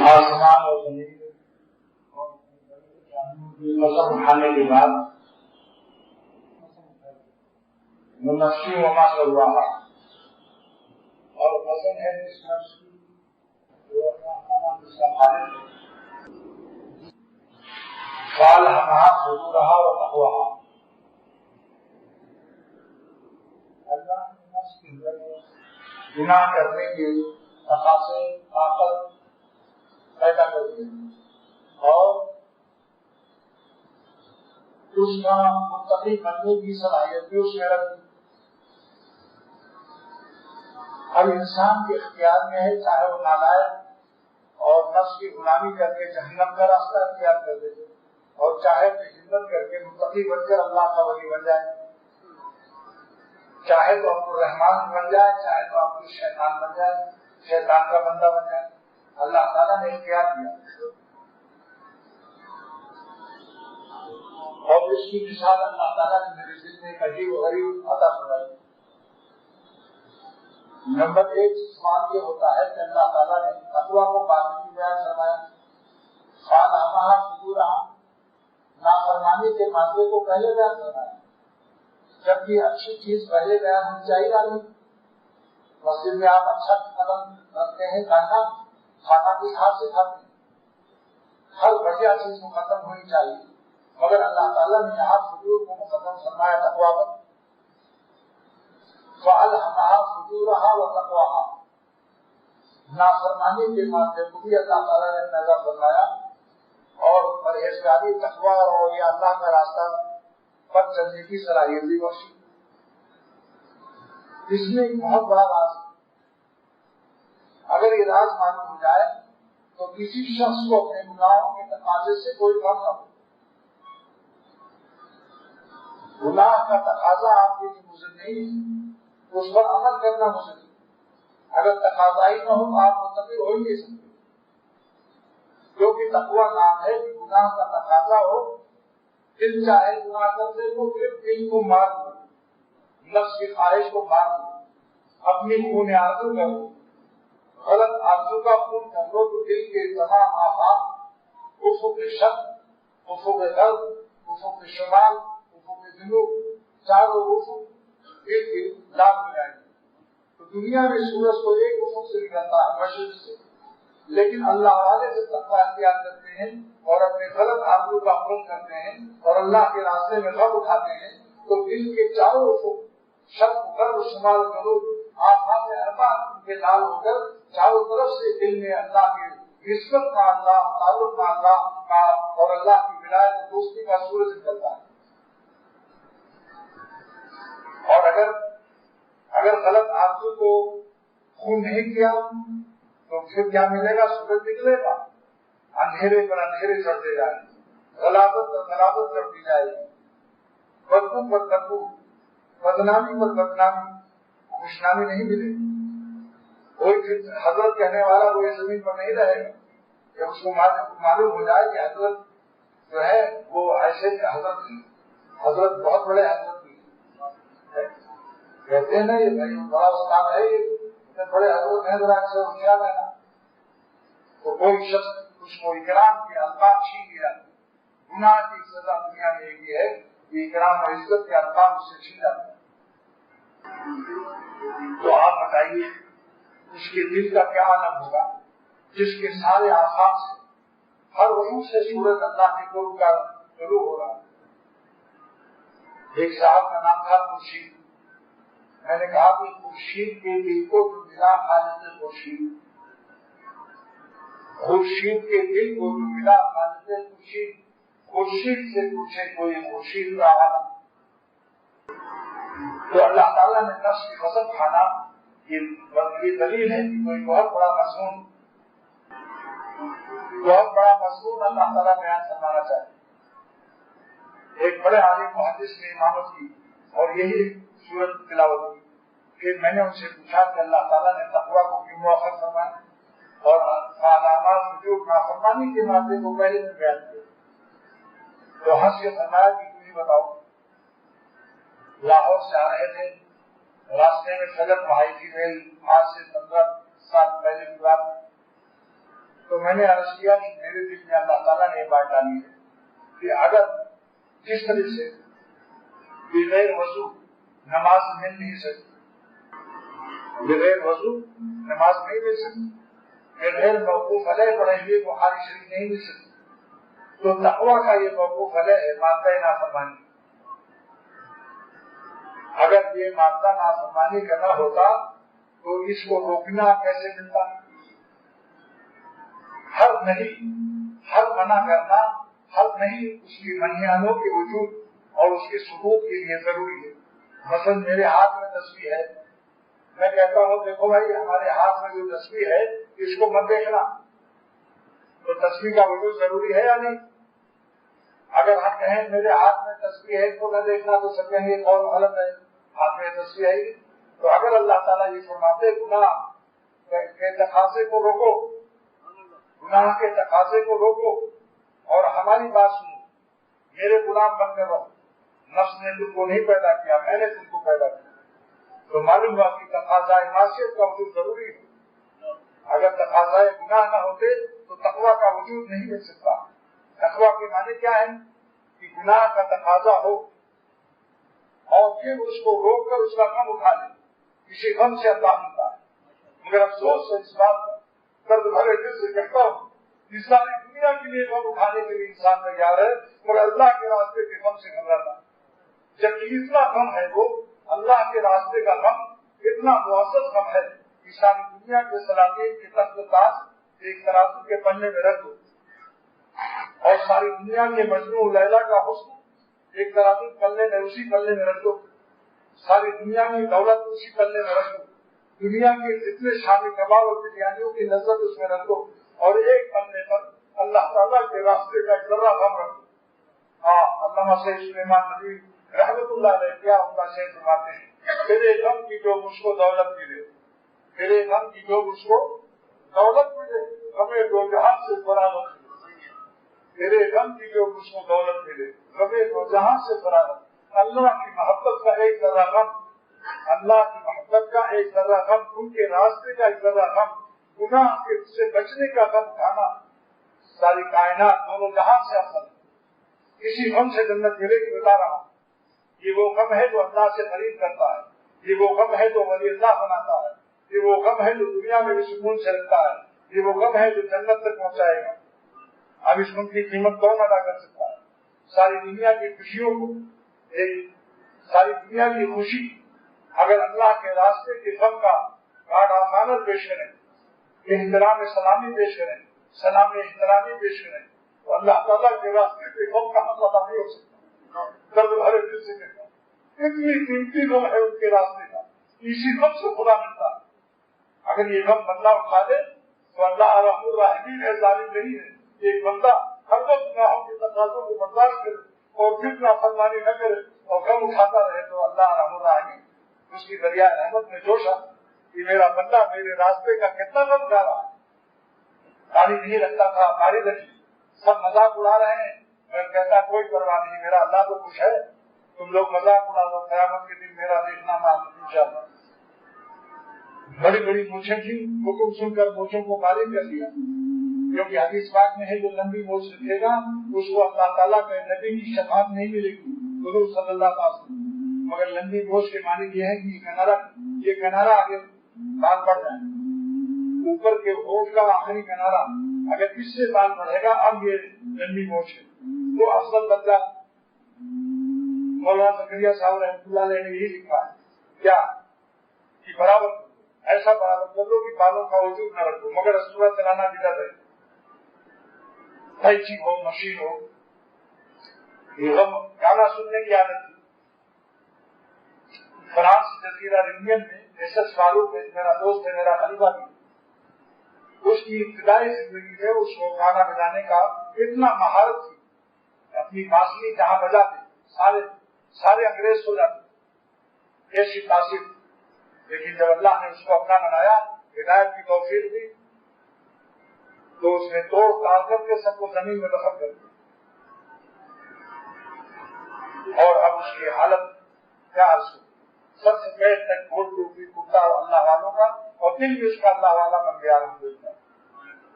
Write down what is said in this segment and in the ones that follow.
آسمان اور زمین قسم اٹھانے کے بعد نفسی وما سواہا، اور قسم ہے اس نفس کی جو اس کا خالق ہے، فالہمہا فجورہا وتقواہا، اللہ نے نفس کے اندر گناہ کرنے کے تقاضے طاقت پیدا کر دی اور اس کا متقی بننے کی صلاحیت بھی اس میں رکھ دی۔ اب انسان کے اختیار میں ہے، چاہے وہ نالائق اور نفس کی غلامی کر کے جہنم کا راستہ اختیار کر دے اور چاہے ہمت کر کے متقی بن کر اللہ کا ولی بن جائے، چاہے تو عبد الرحمان بن جائے، چاہے تو آپ کو شیطان بن جائے، شیطان کا بندہ بن جائے، اللہ تعالیٰ نے اختیار دیا۔ اور اس کی مثال اللہ تعالیٰ نے میرے دل میں عجیب و غریب عطا فرمائی۔ نمبر 1 سوال یہ ہوتا ہے کہ اللہ تعالیٰ نے تقویٰ کو بعد میں بیان فرمایا، فالہمہا فجورہا، نافرمانی کے مادے کو پہلے بیان فرمایا، جبکہ اچھی چیز پہلے بیان ہونی چاہیے۔ مسجد میں آپ اچھا قدم رکھتے ہیں، کھانا بھی ہاتھ سے کھاتے ہیں، ہر بڑھیا چیز مقدم ہونی چاہیے، مگر اللہ تعالیٰ نے یہاں فجور کو مقدم فرمایا تقویٰ پر۔ فالہمہا فجورہا وتقواہا، نافرمانی کے مادے کو بھی اللہ تعالیٰ نے پیدا فرمایا اور پرہیزگاری تقویٰ اور یہ اللہ کا راستہ پر چلنے کی صلاحیت بھی بخشی۔ اس میں ایک بہت بڑا راز ہے، اگر یہ راز معلوم ہو جائے تو کسی شخص کو اپنے گناہوں کے تقاضے سے کوئی غم نہ ہو۔ گناہ کا تقاضا آپ کے لیے مضر نہیں ہے، اس پر عمل کرنا مضر ہے۔ اگر تقاضا ہی نہ ہو تو آپ متقی ہو ہی نہیں سکتے، کیونکہ تقویٰ نام ہے کہ گناہ کا تقاضا ہو، دل چاہے گناہ کرنے کو، پھر دل کو مار دو، نفس کی خواہش کو مار دو، اپنی خون آرزو کرو، غلط آرزو کا خون کر لو تو دل کے تمام آفات، افق شک، افق درد، افق شمال، افق جنوب، چاروں افق دل کے لال ہو جائیں گے۔ تو دنیا میں سورج کو ایک افق سے نکلتا ہے، مشرق سے، لیکن اللہ والے جب تقویٰ اختیار کرتے ہیں اور اپنے غلط آرزو کا خون کرتے ہیں اور اللہ کے راستے میں غم اٹھاتے ہیں تو دل کے چاروں افق، شک، غرب، شمال، جنوب، آفات اربعہ کے لال ہو کر چاروں طرف سے دل میں اللہ کی نسبت کا، اللہ تعلق کا، اللہ کا اور اللہ کی ولایت دوستی کا سورج نکلتا ہے۔ اور اگر غلط آرزو کو خون نہیں کیا تو پھر کیا ملے گا؟ سورج نکلے گا، اندھیرے پر اندھیرے چڑھتے جائیں گے، غلاظت پر غلاظت چڑھتی جائے گی، بدبو پر بدبو، بدنامی پر بدنامی، خوشنامی نہیں ملے گی۔ کوئی حضرت کہنے والا وہ اس زمین پر نہیں رہے گا۔ جب اس کو معلوم ہو جائے کہ حضرت جو ہے وہ ایسے حضرت بہت بڑے حضرت بھی کہتے ہیں نا، یہ بڑا استاد ہے، یہ بڑے حضرت ہیں، ذرا اچھے ہوشیار ہے نا، تو کوئی شخص اس کو اکرام کے الفاظ چھین لیا، گناہ کی سزا دنیا میں ایک ہے کہ اکرام اور عزت کے الفاظ اس سے چھین جاتے ہیں۔ تو آپ بتائیے اس کے دل کا کیا عالم ہوگا جس کے سارے آفاق سے، ہر روح سے سورج اللہ کے قرب کا شروع ہو رہا ہے۔ ایک صاحب کا نام تھا خورشید، میں نے کہا کہ خورشید کے دل کو جو ملا خالق خورشید، خورشید کے دل کو جو ملا خالق خورشید، خورشید سے پوچھے کوئی خورشید کا عالم۔ تو اللہ تعالیٰ نے نفس کی قسم کھانا یہ دلیل ہے کہ کوئی بہت بڑا مضمون اللہ تعالیٰ بیان فرمانا چاہتے۔ ایک بڑے عالم محدث نے امامت کی اور یہی سورت تلاوت کی، پھر میں نے ان سے پوچھا کہ اللہ تعالیٰ نے تقویٰ کو کیوں مؤخر فرمایا اور علامات وجوب نافرمانی کے مادے کو پہلے میں بیان کیا؟ تو ہنس کے فرمایا کہ تم ہی بتاؤ۔ لاہور سے آ رہے تھے، راستے میں سجد بھائی کی ریل، آج سے 15 سال پہلے کی بات، تو میں نے عرض کیا کہ میرے دل میں اللہ تعالیٰ نے یہ بات ڈالی ہے کہ اگر جس طرح سے بغیر وضو نماز مل نہیں سکتی، بغیر وضو نماز نہیں مل سکتی، بغیر موقوف علیہ پڑھے ہوئے بخاری شریف نہیں مل سکتی، تو تقویٰ کا یہ موقوف علیہ ہے مادہ نافرمانی۔ اگر یہ مادہ نافرمانی کرنا ہوتا تو اس کو روکنا کیسے ملتا؟ ہر نہیں، ہر منع کرنا، ہر نہیں اس کی منہیانوں کے وجود اور اس کے ثبوت کے لیے ضروری ہے۔ مثلا میرے ہاتھ میں تسبیح ہے، میں کہتا ہوں دیکھو بھائی ہمارے ہاتھ میں جو تسبیح ہے اس کو مت دیکھنا، تو تسبیح کا وجود ضروری ہے یا نہیں؟ اگر ہم کہیں میرے ہاتھ میں تسبیح ہے تو نہ دیکھنا، تو سب کہیں گے قول غلط ہے، ہاتھ میں تسبیح ہے۔ تو اگر اللہ تعالیٰ یہ فرماتے گناہ کے تقاضے کو روکو، گناہ کے تقاضے کو روکو اور ہماری بات سنو، میرے غلام بن کر رہو، نفس نے تم کو نہیں پیدا کیا، میں نے تم کو پیدا کیا، تو معلوم ہوا کہ تقاضۂ معصیت کا وجود ضروری ہے۔ اگر تقاضۂ گناہ نہ ہوتے تو تقویٰ کا وجود نہیں مل سکتا۔ تقویٰ کے معنی کیا ہے کہ گناہ کا تقاضا ہو اور پھر اس کو روک کر اس کا غم اٹھا لے، کسی غم سے اللہ ملتا ہے۔ مگر افسوس ہے اس بات کا، درد بھرے دل سے کہتا ہوں کہ ساری دنیا کے لیے غم اٹھانے کے لیے انسان تیار ہے، مگر اللہ کے راستے کے غم سے گھبراتا ہے، جبکہ اتنا غم ہے وہ اللہ کے راستے کا غم، اتنا معزز غم ہے کہ ساری دنیا کے سلاطین کے تخت تاج ایک ترازو کے پلے میں رکھ دو، اور ساری دنیا کے مجنون لیلا کا حسن ایک ترازو پلے میں اسی پلے میں رکھ دو، ساری دنیا کی دولت اسی پلے میں رکھ دو، دنیا کے جتنے شامی کباب اور بریانیوں کی لذت اس میں رکھ دو، اور ایک پلے پر اللہ تعالیٰ کے راستے کا ایک ذرہ غم رکھ دو۔ علامہ سید سلیمان ندوی رحمت اللہ علیہ کیا ان کا شعر فرماتے ہیں، تیرے غم کی جو مجھ کو دولت ملے، تیرے غم کی جو مجھ کو دولت ملے، ہمیں دو جہاں سے فراغت ملے، تیرے غم کی جو مجھ کو دولت ملے، ہمیں دو جہاں سے فراغت۔ اللہ کی محبت کا ایک ذرہ غم، اللہ کی محبت کا ایک ذرہ غم، ان کے راستے کا ایک ذرہ غم، گناہ سے بچنے کا غم اٹھانا، ساری کائنات دونوں جہاں سے افضل کسی غم سے جنت ملے گی بتا رہا ہوں۔ یہ وہ غم ہے جو اللہ سے قریب کرتا ہے، یہ وہ غم ہے جو ولی اللہ بناتا ہے، یہ وہ غم ہے جو دنیا میں بھی سکون سے رکھتا ہے، یہ وہ غم ہے جو جنت تک پہنچائے گا۔ اب اس غم کی قیمت کون ادا کر سکتا ہے؟ ساری دنیا کی خوشیوں کو، ساری دنیا کی خوشی اگر اللہ کے راستے کے غم کا گاڑ آسانت پیش کریں، احترام سلامی پیش کریں، سلام احترامی پیش کریں، تو اللہ تعالیٰ کے راستے کے غم کا پتہ نہیں ہو سکتا۔ درد بھرے دل سے کہتا ہوں، اتنی قیمتی غم ہے ان کے راستے کا، اسی غم سے خدا ملتا ہے۔ اگر یہ غم بندہ اٹھا دے تو اللہ رحم الرحیم ہے، ظالم نہیں ہے۔ ایک بندہ ہر وقت گناہوں کے تقاضوں کو برداشت کرے اور پھر نافرمانی نہ کرے اور غم اٹھاتا رہے تو اللہ رحم الرحیم اس کی دریا رحمت میں جوش آتا کہ میرا بندہ میرے راستے کا کتنا غم کھا رہا ہے۔ پانی نہیں رکھتا تھا، پانی رکھی، سب مذاق اڑا رہے ہیں، میں کہتا کوئی پرواہ نہیں، میرا اللہ تو خوش ہے، تم لوگ مذاق اڑا دو، قیامت کے دن میرا دیکھنا معلوم انشاءاللہ۔ بڑی بڑی مونچھیں تھی، حکم سن کر مونچھوں کو باریک کر دیا، کیونکہ حدیث پاک میں ہے جو لمبی مونچھ رکھے گا اس کو اللہ تعالیٰ کے نبی کی شفاعت نہیں ملے گی، حضور صلی اللہ علیہ وسلم۔ مگر لمبی مونچھ کے معنی یہ ہے کہ یہ کنارہ آگے بال بڑھ جائے، اوپر کے ہونٹ کا آخری کنارہ اگر اس سے بال بڑھے گا اب یہ لمبی مونچھ ہے، تو افضل درجہ مولانا زکریا صاحب رحمۃ اللہ علیہ نے یہی لکھا ہے کیا کہ برابر ایسا برابر کر لو کہ بالوں کا وجود نہ رکھو، مگر اسطورہ چلانا بدعت ہے، قینچی ہو مشین ہو۔ یہ گانا سننے کی عادت تھی۔ فرانس جزیرہ ریونین میں ایسس فاروق میرا دوست ہے، میرا خلیفہ بھی، اس کی ابتدائی زندگی میں اس کو گانا بجانے کا اتنا مہارت تھی، اپنی بانسری جہاں بجاتے سارے انگریز سو جاتے، ایسی تاثیر۔ لیکن جب اللہ نے اس کو اپنا بنایا، ہدایت کی توفیق دی، تو اس نے توڑ تاڑ کر کے سب کو زمین میں دفن کر دیا، اور اب اس کی حالت کیا ہے؟ سب سے پیر تک گھوڑ ٹوپی کرتا اللہ والوں کا، اور دل بھی اس کا اللہ والا بن گیا الحمدللہ۔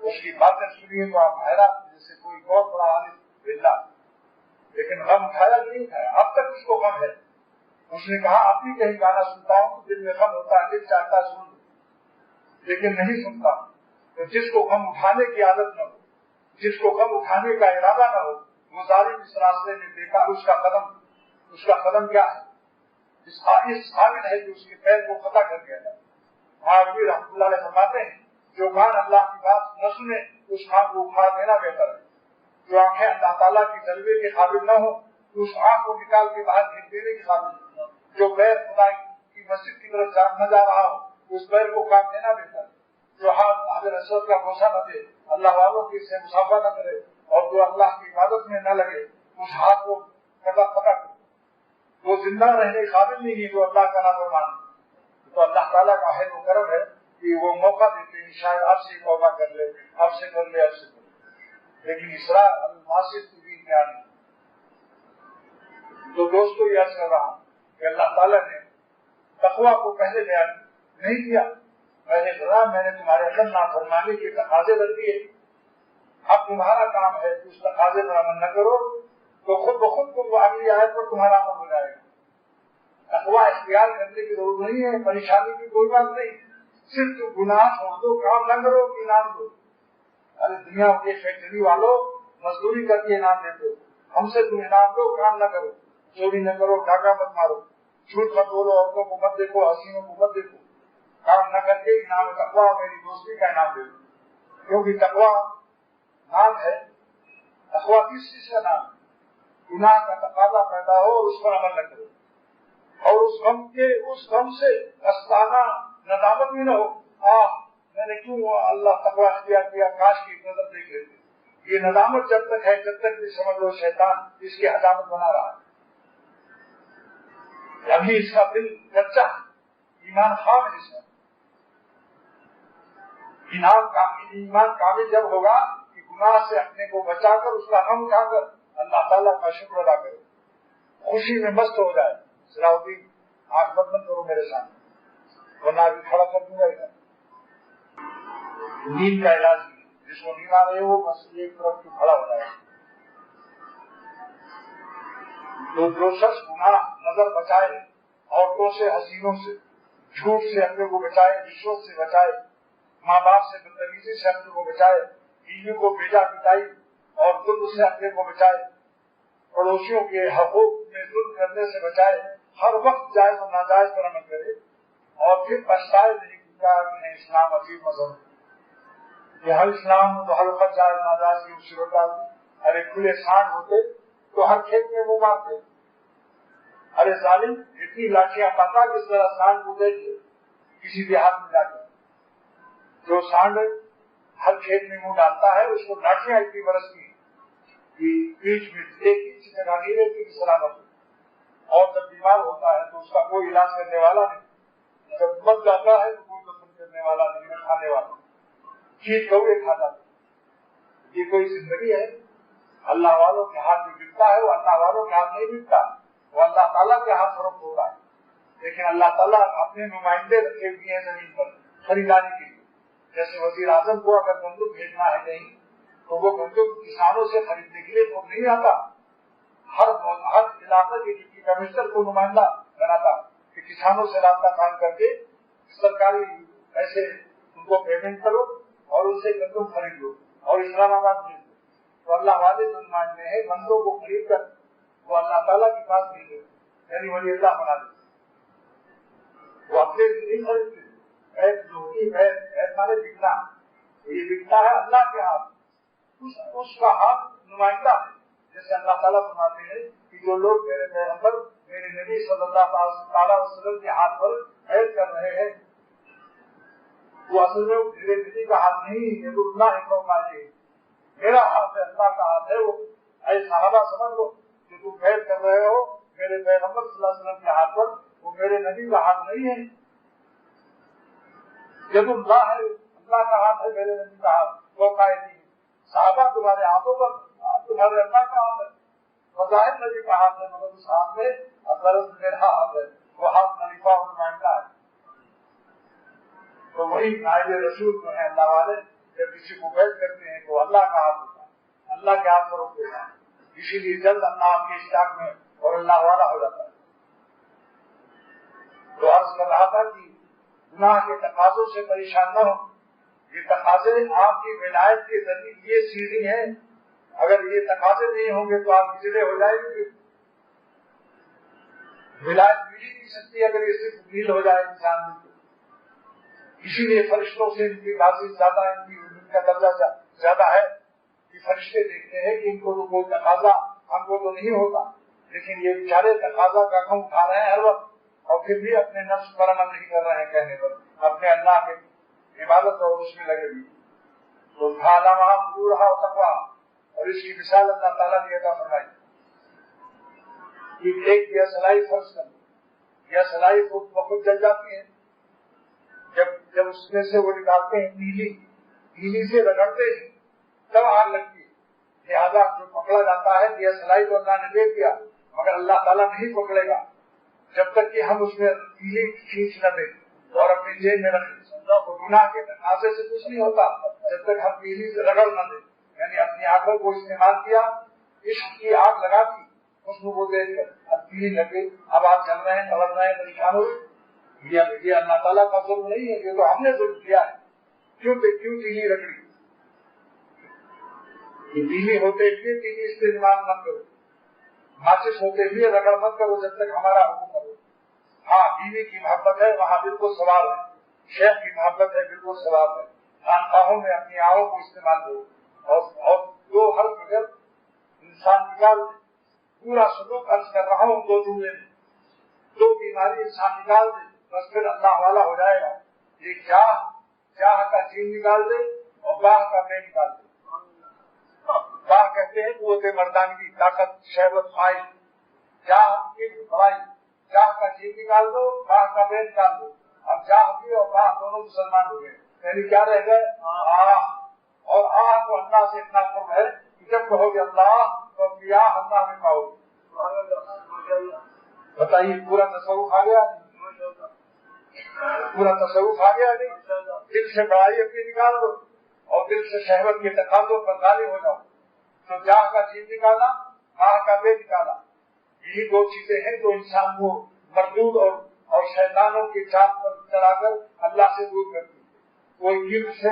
اس کی باتیں سنیے تو آپ حیران جیسے کوئی بہت بڑا عالم بلّہ، لیکن غم اٹھایا نہیں ہے، اب تک اس کو غم ہے۔ اس نے کہا اب بھی کہیں گانا سنتا ہوں تو دل میں غم ہوتا ہے، دل چاہتا ہے سن لیکن نہیں سنتا۔ تو جس کو غم اٹھانے کی عادت نہ ہو، جس کو غم اٹھانے کا ارادہ نہ ہو، وہ ظالم اس راستے میں دیکھا اس کا قدم کیا ہے، اس قابل ہے کہ اس کے پیر کو قطع کر دیا جائے۔ مہاویر رحمۃ اللہ علیہ فرماتے ہیں جو کان اللہ کی بات نہ سنے اس کان کو اکھاڑ دینا بہتر ہے۔ جو آنکھیں اللہ تعالیٰ کی جلوے کے قابل نہ ہو اس آنکھ کو نکال کے باہر پھینک دینے کے قابل ہے۔ جو پیر خدا کی مسجد کی طرف نہ جا رہا ہو اس پیر کو کاٹ دینا بہتر ہے۔ جو ہاتھ حضرت اسود کا بوسہ نہ دے، اللہ والوں کی سے مسافہ نہ کرے اور جو اللہ کی عبادت میں نہ لگے اس ہاتھ کو قطع کر، وہ زندہ رہنے قابل نہیں ہے جو اللہ کا نافرمان ہے۔ تو اللہ تعالیٰ کا خیر و کرم ہے کہ وہ موقع دیتے ہیں شاید آپ سے توبہ کر لے، آپ سے کر لے، آپ سے کر لے، لیکن اسرار المعاصی بھی کیا نہیں۔ تو دوستو یہ عرض کر رہا ہوں کہ اللہ تعالیٰ نے تقویٰ کو پہلے بیان نہیں کیا، پہلے کہا میں نے تمہارے اندر نافرمانی کے تقاضے رکھ دیے، اب تمہارا کام ہے کہ اس تقاضے پر عمل نہ کرو تو خود بخود تم اگلی آیت پر تمہارا عمل ہو جائے گا۔ تقویٰ اختیار کرنے کی ضرورت نہیں ہے، پریشانی کی کوئی بات نہیں، صرف تم گناہ چھوڑ دو، کام نہ کرو، انعام دو۔ ارے دنیا کے فیکٹری والوں مزدوری کر کے انعام دیتے ہو، ہم سے تم انعام دو، کام نہ کرو، چوری نہ کرو، ڈاکہ مت مارو، جھوٹ مت بولو، عورتوں کو مت دیکھو، حسینوں کو مت دیکھو، کام نہ کر کے انعام تقویٰ میری دوستی کا انعام دے دو۔ کیونکہ تقویٰ نام ہے، تقویٰ کس چیز کا نام ہے؟ گناہ کا تقاضا پیدا ہو اور اس پر عمل نہ کرو، اور اس غم سے پچھتانا، ندامت بھی نہ ہو، میں نے کیوں اللہ تقویٰ اختیار کیا، کاش کی نظر دیکھ لیتے۔ یہ ندامت جب تک ہے جب تک بھی سمجھ لو شیطان اس کی حجامت بنا رہا ہے، ابھی اس کا دل کچا ہے، ایمان خام ہے اس میں۔ ایمان کامل جب ہوگا کہ گناہ سے اپنے کو بچا کر اس کا غم اٹھا کر اللہ تعالیٰ کا شکر ادا کرے، خوشی میں مست ہو جائے۔ صلاح الدین آنکھ بند مت کرو میرے سامنے ورنہ ابھی کھڑا کر دوں گا ادھر۔ نیند کا علاج بھی جس کو نیند آ رہے ہو بس ایک طرف کیوں کھڑا ہو جائے۔ تو جو شخص گناہ نظر بچائے، عورتوں سے، حسینوں سے، جھوٹ سے اپنے کو بچائے، رشوت سے بچائے، ماں باپ سے بدتمیزی سے اپنے کو بچائے، بیوی کو بیجا پٹائی اور ظلم سے اپنے کو بچائے، پڑوسیوں کے حقوق میں ظلم کرنے سے بچائے، ہر وقت جائز اور ناجائز پر عمل کرے اور پھر پچھتائے نہیں کہ اسلام عجیب مذہب ہے، یہ ہر اسلام تو ہر وقت جائز ناجائز کی مصیبت ڈال دی۔ ارے کھلے سانڈ ہوتے تو ہر کھیت میں وہ مارتے، ارے ظالم اتنی لاٹیاں پتا کس طرح سانڈ کو دیکھے کسی دیہات میں جا کر، جو سانڈ ہر کھیت میں منہ ڈالتا ہے اس کو لاٹیاں اتنی برستی کہ بیچ میں ایک انچ جگہ نہیں رہتی کی سلامت، اور جب بیمار ہوتا ہے تو اس کا کوئی علاج کرنے والا نہیں، جب مر جاتا ہے تو کوئی دفن کرنے والا نہیں، کھانے والا چیز کوے کھا جاتا۔ یہ کوئی زندگی ہے؟ اللہ والوں کے ہاتھ میں بکتا ہے، وہ اللہ والوں کے ہاتھ نہیں بکتا، وہ اللہ تعالیٰ کے ہاتھ فروخت ہوتا ہے۔ لیکن اللہ تعالیٰ اپنے نمائندے رکھے ہوئے ہیں زمین پر خریداری کے لیے، جیسے وزیر اعظم کو اگر گندم بھیجنا ہے کہیں تو وہ گندم کسانوں سے خریدنے کے لیے تو نہیں آتا، ہر علاقے کے ڈپٹی کمشنر کو نمائندہ بناتا کہ کسانوں سے رابطہ قائم کر کے سرکاری پیسے ان کو پیمنٹ کرو اور ان سے گندم خرید لو اور اسلام آباد بھیج دو۔ تو اللہ والے جو نمائندے ہیں بندوں کو خرید کر وہ اللہ تعالیٰ کے پاس بھیجے، یعنی ولی اللہ بنا دیتے، وہ اپنے لیے نہیں خریدتے۔ مانے بکنا، یہ بکتا ہے اللہ کے ہاتھ، اس کا ہاتھ نمائندہ ہے۔ جیسے اللہ تعالیٰ فرماتے ہیں کہ جو لوگ میرے پیغمبر میرے نبی صلی اللہ تعالیٰ وسلم کے ہاتھ پر عہد کر رہے ہیں وہ اصل میں میرے نبی کا ہاتھ نہیں، یہ تو اللہ ہے، میرا ہاتھ ہے، اللہ کا ہاتھ ہے۔ وہ اے صحابہ سمجھ لو کہ تم عہد کر رہے ہو میرے پیغمبر صلی اللہ علیہ وسلم کے ہاتھ پر، وہ میرے نبی کا ہاتھ نہیں ہے۔ جب اللہ ہے، اللہ کا ہاتھ ہے، میرے نبی کا ہاتھ، وہ قائد نہیں ہے۔ صحابہ تمہارے ہاتھوں پر، تمہارے اللہ کا ہاتھ ہے، بظاہر نبی کا ہاتھ ہے، مگر اس ہاتھ میں اثر میرا ہاتھ ہے، وہ ہاتھ خلیفہ اور نمائندہ ہے۔ تو وہی نائب رسول جو ہے اللہ والے جب کسی کو قید کرتے ہیں تو اللہ کا ہاتھ ہوتا ہے، اللہ کے ہاتھ پر رکھ دیتا ہے، اسی لیے جلد اللہ آپ کے اشتیاق میں اور اللہ والا ہو جاتا ہے۔ تو عرض کر رہا تھا کہ گناہ کے تقاضوں سے پریشان نہ ہو، یہ تقاضے آپ کی ولایت کے ذریعے یہ سیڑھی ہے، اگر یہ تقاضے نہیں ہوں گے تو آپ بچڑے ہو جائیں گے۔ ولایت مل ہی نہیں سکتی اگر یہ صرف میل ہو جائے انسان میں۔ اسی لیے فرشتوں سے ان کی بازی زیادہ، ان کا درجہ زیادہ ہے کہ فرشتے دیکھتے ہیں کہ ان کو تو کوئی تقاضا ہم کو تو نہیں ہوتا، لیکن یہ بیچارے تقاضا کا غم اٹھا رہے ہیں ہر وقت، اور پھر بھی اپنے نفس پر عمل نہیں کر رہے ہیں، کہنے پر اپنے اللہ کے عبادت اور اس میں لگے ہوئے۔ تو وہاں ضرور رہا تقویٰ، اور اس کی مثال اللہ تعالیٰ نے عطا فرمائی کہ ایک دیا سلائی فرض کر، یا سلائی خود بخود جل جاتی ہے، جب اس میں سے وہ نکالتے ہیں نیلی سے رگڑتے ہیں تب آگ لگتی ہے۔ لہٰذا جو پکڑا جاتا ہے دیا سلائی تو اللہ نے دے دیا، مگر اللہ تعالیٰ نہیں پکڑے گا جب تک کہ ہم اس میں نیلی کھینچ نہ دیں اور اپنی جیب میں رکھ دیں۔ تو گناہ کے تقاضے سے کچھ نہیں ہوتا جب تک ہم نیلی سے رگڑ نہ دیں، یعنی اپنی آنکھوں کو استعمال کیا، عشق کی آگ لگا دی، خوشبو کو دیکھ کر اب پیلی لگے، اب آپ چل رہے ہیں، تڑپ رہے ہیں، پریشان ہو رہے، یہ اللہ تعالیٰ کا ظلم نہیں ہے، یہ تو ہم نے ظلم کیا ہے۔ کیوں تیلی رکڑی؟ پیلی ہوتے ہوئے پیلی استعمال مت کرو، ماچس ہوتے ہوئے رگڑ مت کرو جب تک ہمارا حکم کرو۔ ہاں بیوی کی محبت ہے وہاں بالکل ثواب ہے، شیخ کی محبت ہے بالکل ثواب ہے، خانقاہوں میں اپنی آہوں کو استعمال کرو، اور دو حرف اگر انسان نکال دے، پورا سلوک عرض کر رہا ہوں دو جملے میں، دو بیماری انسان نکال دے بس پھر اللہ والا ہو جائے گا۔ ایک چاہ کا جین نکال دے اور باہ کا بے نکال دے۔ باہ کہتے ہیں قوت مردانگی، طاقت، شہوت، خواہش، چاہ کی بڑائی، چاہ کا جین نکال دو، باہ کا بے نکال دو، اب چاہ بھی اور باہ دونوں مسلمان ہو گئے، یعنی کیا رہ گئے؟ اور آہ کو اللہ سے اتنا قرب ہے کہ جب کہو گے اللہ تو کیا اللہ میں پاؤ گے۔ بتائیے پورا تصوف آ گیا؟ پورا تصوف آ گیا نہیں؟ دل سے بڑائی اپنی نکال دو اور دل سے شہوت کے تقاضوں پر غالب ہو جاؤ، تو جاہ کا چیز نکالا، آہ کا بے نکالا، یہی دو چیزیں ہیں جو انسان کو مردود اور شیطانوں کے چال پر چلا کر اللہ سے دور کرتی ہے۔ کوئی گرد سے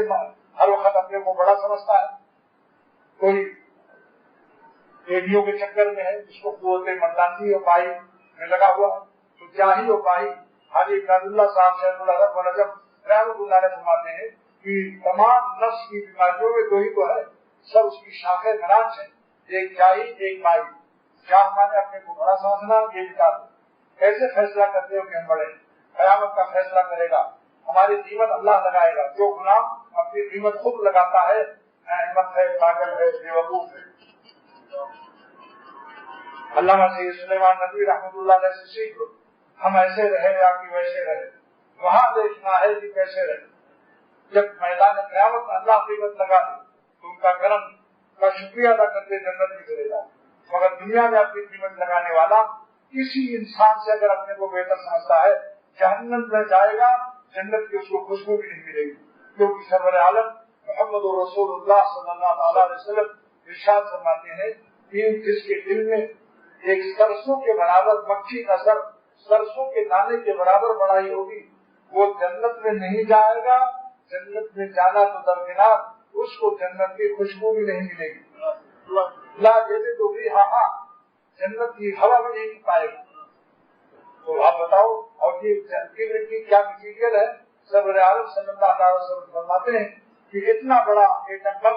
ہر وقت اپنے کو بڑا سمجھتا ہے، کوئی ریڈیو کے چکر میں ہے جس کو قوت مردانگی اور بائی میں لگا ہوا، تو جاہی اور بائی حاجی عبد اللہ صاحب شیخ العرب و نجم رحمۃ اللہ علیہ فرماتے ہیں کہ تمام نفس کی بیماریوں میں دو ہی تو ہے، سب اس کی شاخیں برانچ ہیں، ایک جاہی ایک بائی۔ جاہ مانے اپنے کو بڑا سمجھنا، یہ بتا دو کیسے فیصلہ کرتے ہو کہ ہم بڑے، قیامت کا فیصلہ کرے گا، ہماری قیمت اللہ لگائے گا، جو غلام اپنی قیمت خود لگاتا ہے احمد ہے، پاگل ہے، بے وقوف ہے۔ علامہ سید سلیمان ندوی رحمۃ اللہ علیہ سے سیکھ لو، ہم ایسے رہے یا کہ ویسے رہے، وہاں دیکھنا ہے کہ کیسے رہے۔ جب میدان قیامت میں اللہ قیمت لگا دے تو ان کا کرم کا شکریہ ادا کرتے جنت میں چلے جائے، مگر دنیا میں اپنی قیمت لگانے والا کسی انسان سے اگر اپنے کو بہتر سمجھتا ہے جہنم میں جائے گا، جنت کی اس کو خوشبو بھی نہیں ملے گی، کیونکہ سرور عالم محمد رسول اللہ صلی اللہ علیہ وسلم ارشاد فرماتے ہیں کہ جس کے دل میں ایک سرسوں کے برابر مکھی کا سرسوں کے دانے کے برابر بڑائی ہوگی، وہ جنت میں نہیں جائے گا، جنت میں جانا تو درکنار، اس کو جنت کی خوشبو بھی نہیں ملے گی، لا جیسے تو بھی ہاں جنت کی ہوا میں نہیں پائے گا۔ تو آپ بتاؤ، اور یہ کبر کی کیا مٹیریل ہے؟ سرور عالم صلی اللہ علیہ وسلم فرماتے ہیں کہ اتنا بڑا ایٹم بم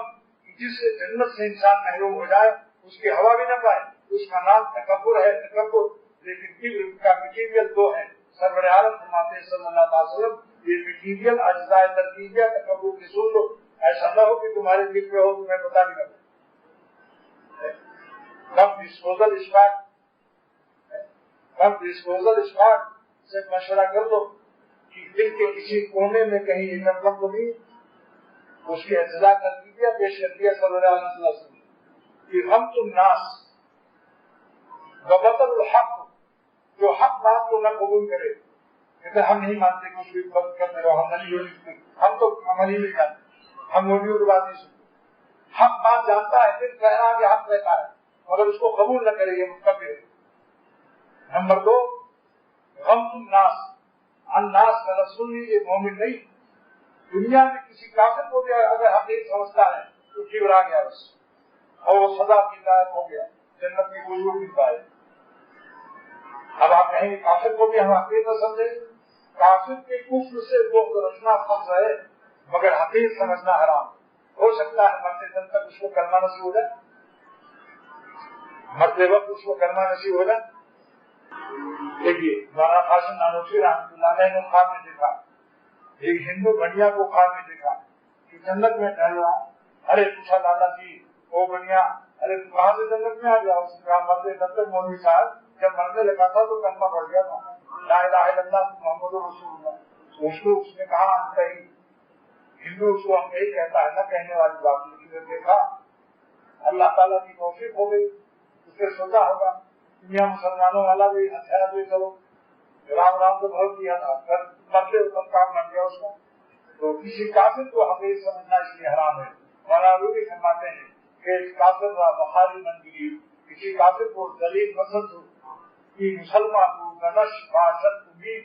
جس سے جنت سے انسان محروم ہو جائے، اس کی ہوا بھی نہ پائے، اس کا نام تکبر ہے، تکبر، لیکن کبر کا مٹیریل دو ہے۔ سرور عالم فرماتے ہیں صلی اللہ علیہ وسلم یہ مٹیریل اجزاء ترکیبیہ تکبر کی سن لو، ایسا نہ ہو کہ تمہارے دل میں ہو تمہیں پتا بھی نہ ہو۔ ڈسپوزل اسپاٹ سے مشورہ کر لو کہ دل کے کسی کونے میں کہیں ایٹم بم تو نہیں، اس کے اجزاء ترکیبیہ پیش کر دیا سرور عالم صلی اللہ علیہ وسلم کہ ہم تم ناس ببطل الحق، جو حق بات کو نہ قبول کرے، کہتے ہم نہیں مانتے کچھ بھی بات کرتے رہو، ہم نہیں، ہم تو عمل ہی نہیں جانتے، ہم مولویوں کی بات نہیں سنتے. حق بات جانتا ہے پھر کہہ رہا کہ حق رہتا ہے مگر اس کو قبول نہ کرے یہ متکبر ہے. نمبر 2 غمت الناس. الناس کا لفظ یہ مومن نہیں. دنیا میں کسی کافر کو بھی اگر حقیقت سمجھتا ہے تو گھبرا گیا بس اور وہ سزا کی لائق ہو گیا, جنت کی خوشبو مل پائے. اب آپ کہیں گے کافر کو بھی ہم حقیقت نہ سمجھے. کافر کے کفر سے بغض رکھنا فرض ہے مگر حقیقت سمجھنا حرام. ہو سکتا ہے مرتے دن تک اس کو کلمہ نصیب ہو جائے, مرتے وقت اس کو کلمہ نصیب ہو جائے. دیکھیے مولانا قاسم نانوتوی رحمۃ اللہ علیہ نے خواب میں دیکھا, ایک ہندو بنیا کو خواب میں دیکھا کہ جنت میں ٹہل رہا. ارے پوچھا دادا جی وہ بنیا ارے تو کہاں سے جنت میں آ گیا؟ اس نے کہا مرتے دن تک مولوی صاحب جب مرنے لگا تھا تو کلمہ پڑھ گیا تھا لا الہ الا اللہ محمد رسول اللہ. اس نے کہا صحیح ہندو اس کو ہم یہی کہتا ہے نہ کہنے والی بات. لیکن دیکھا اللہ تعالیٰ کی توفیق ہو گئی, اس نے سوچا ہوگا دنیا مسلمانوں والا بھی ہتھیار بھی چلو رام رام تو بہت کیا تھا مرتے وقت کام بن گیا اس کا. تو کسی کافر کو حقیقت سمجھنا اس لیے حرام ہے. مولانا رومی فرماتے ہیں کہ کافر بخاری منگلی کسی کافر کو ذلیل پسند ہو کہ مسلمان کو گنش باشد امید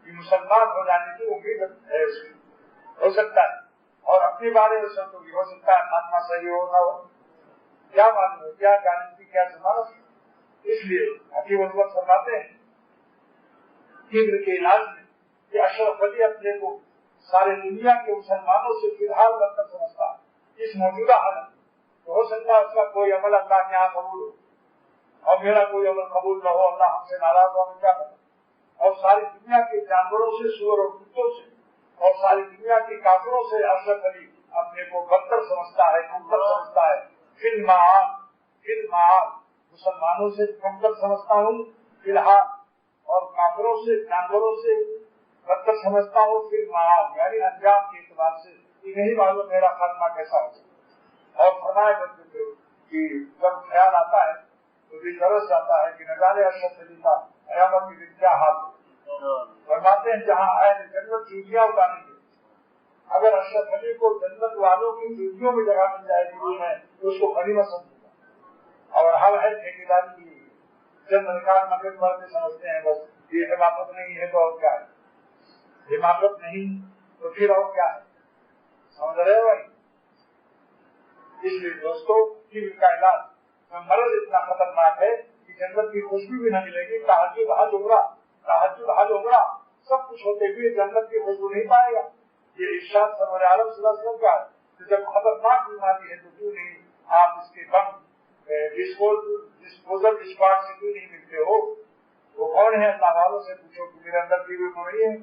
کہ مسلمان ہو جانے کی امید ہے اس کی, ہو سکتا ہے. اور اپنے بارے میں سب ہوگی ہو سکتا ہے خاتمہ صحیح ہو نہ ہو, کیا معلوم ہے کیا گارنٹی کیا ضمانت. اس لیے حکیم الامت فرماتے ہیں کبر کے علاج میں کہ اشرف علی اپنے کو سارے دنیا کے مسلمانوں سے فی الحال بدتر سمجھتا ہے اس موجودہ حالت. تو ہو سکتا ہے اس کا کوئی عمل اللہ کے یہاں قبول ہو اور میرا کوئی عمل قبول نہ ہو, اللہ ہم سے ناراض ہو, ہم کیا کریں. اور ساری دنیا کے جانوروں سے سور اور کتوں سے اور ساری دنیا کے کافروں سے اشرف علی اپنے کو بدتر سمجھتا ہے, کمتر سمجھتا ہے. فی المعاد مسلمانوں سے کمتر سمجھتا ہوں فی الحال اور کافروں سے جانوروں سے بدتر سمجھتا ہوں فی المعاد یعنی انجام کے اعتبار سے. یہ نہیں معلوم میرا خاتمہ کیسا ہو. اور فرمایا کرتے تھے کہ جب خیال آتا ہے تو بھی درس جاتا ہے کہ نظارے اشرف علی کا قیامت کے دن کیا حال ہو. فرماتے ہیں جہاں اہل جنت چوٹیاں اتاریں گے اگر اشرف علی کو جنت والوں کی چوٹیوں میں جگہ مل جائے گی میں تو اس کو غنیمت سمجھوں گا. اور ہم ہے ٹھیکیداری کی جب نکال مغرب مرتے سمجھتے ہیں بس یہ حماقت نہیں ہے تو اور کیا ہے, حماقت نہیں تو پھر اور کیا ہے, سمجھ رہے ہو بھائی. اس لیے دوستوں کبر کا علاج مرض اتنا خطرناک ہے کہ جنت کی خوشبو بھی نہ ملے گی. تہجد حج عمرہ سب کچھ ہوتے ہوئے جنت کی خوشبو نہیں پائے گا. یہ ارشاد سرور عالم صلی اللہ علیہ وسلم کا ہے. جب خطرناک بیماری ہے تو کیوں نہیں آپ اس کے بم ڈسپوزل اسپاٹ سے کیوں نہیں ملتے ہو. وہ کون ہے اللہ والوں سے پوچھو کہ میرے اندر کی تو نہیں ہے,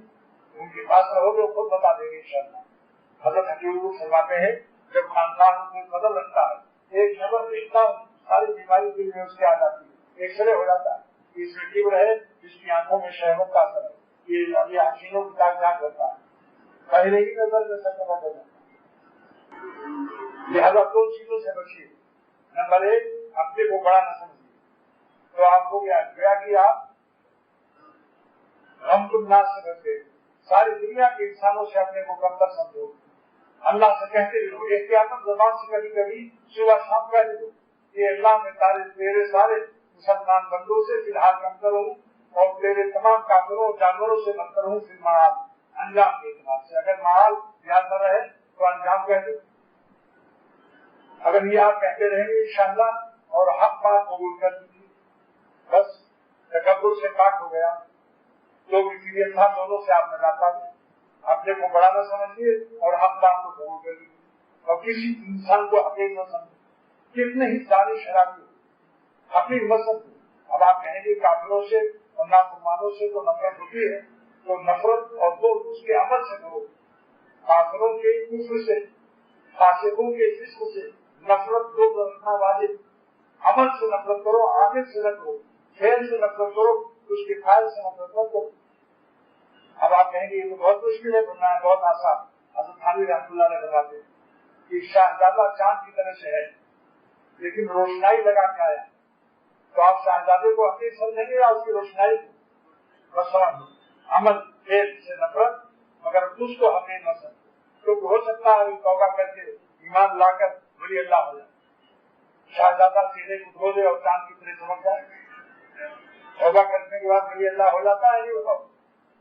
ان کے پاس رہو گے خود بتا دیں گے انشاءاللہ. حضرت حکیم فرماتے ہیں جب خاندان کو قدر رکھتا ہے ایک نظر دیکھتا ہوں ساری بیماری دل میں اس کے آ جاتی ہے, ایک سرے ہو جاتا ہے. اس میں کبر ہے جس کی آنکھوں میں شہوت کا اثر ہے, یہ حسینوں کی کاغذات کرتا ہے, پہلے ہی نظر میں سب پتا چل جاتا ہے. لہٰذا 2 چیزوں سے بچیے. نمبر 1 اپنے کو بڑا نہ سمجھیے. تو آپ کو کیا گیا کہ آپ غمت الناس سے بچے, ساری دنیا کے انسانوں سے اپنے کو کمتر سمجھو. اللہ سے کہتے رہو احتیاط زبان سے کبھی کبھی صبح شام کہہ دو کہ اللہ میں تیرے سارے مسلمان بندوں سے فی الحال کمتر ہوں اور تیرے تمام کافروں اور جانوروں سے بدتر ہوں فی المعاد انجام کے اعتبار سے. اگر معاد یاد نہ رہے تو انجام کہہ دو. اگر یہ آپ کہتے رہیں گے انشاءاللہ اور حق بات قبول کر دیجیے بس تکبر سے پاک ہو گیا. تو بھی تھا دونوں سے آپ نجات پا گئے. اپنے کو بڑا نہ سمجھیے اور حق بات کو قبول کر لیجیے اور کسی انسان کو حقیق نہ سمجھے. کتنے ہی ساری شرابی حقیق مت سمجھے. اب آپ کہیں گے کافروں سے اور نافرمانوں سے تو نفرت ہوتی ہے تو نفرت اور دو اس کے عمل سے کرو. کافروں کے کفر سے فاسقوں کے فسق سے نفرت دو رکھنا واجب. عمل سے نفرت کرو, عامل سے نہ کرو, کھیل سے نفرت کرو, اس کے فائل سے نفرت نہ کرو. اب آپ کہیں گے یہ تو بہت مشکل ہے, بننا ہے بہت آسان. حضرت تھانوی رحمۃ اللہ علیہ فرماتے ہیں کہ شاہزادہ چاند کی طرح سے ہے لیکن روشنائی لگا کے آیا. تو آپ شاہزادے کو حقیق سمجھیں گے یا اس کی روشنائی کو؟ بس سمجھ عمل کھیل سے نفرت مگر اس کو حقیق نہ سمجھ. تو ہو سکتا ہے توبہ کر کے ایمان لا کر ولی اللہ ہو جائے، شہزادہ چہرے کو دھو دے اور چاند کی طرح چمک جائے۔ توبہ کرنے کے بعد ولی اللہ ہو جاتا ہے، یہ بتاؤ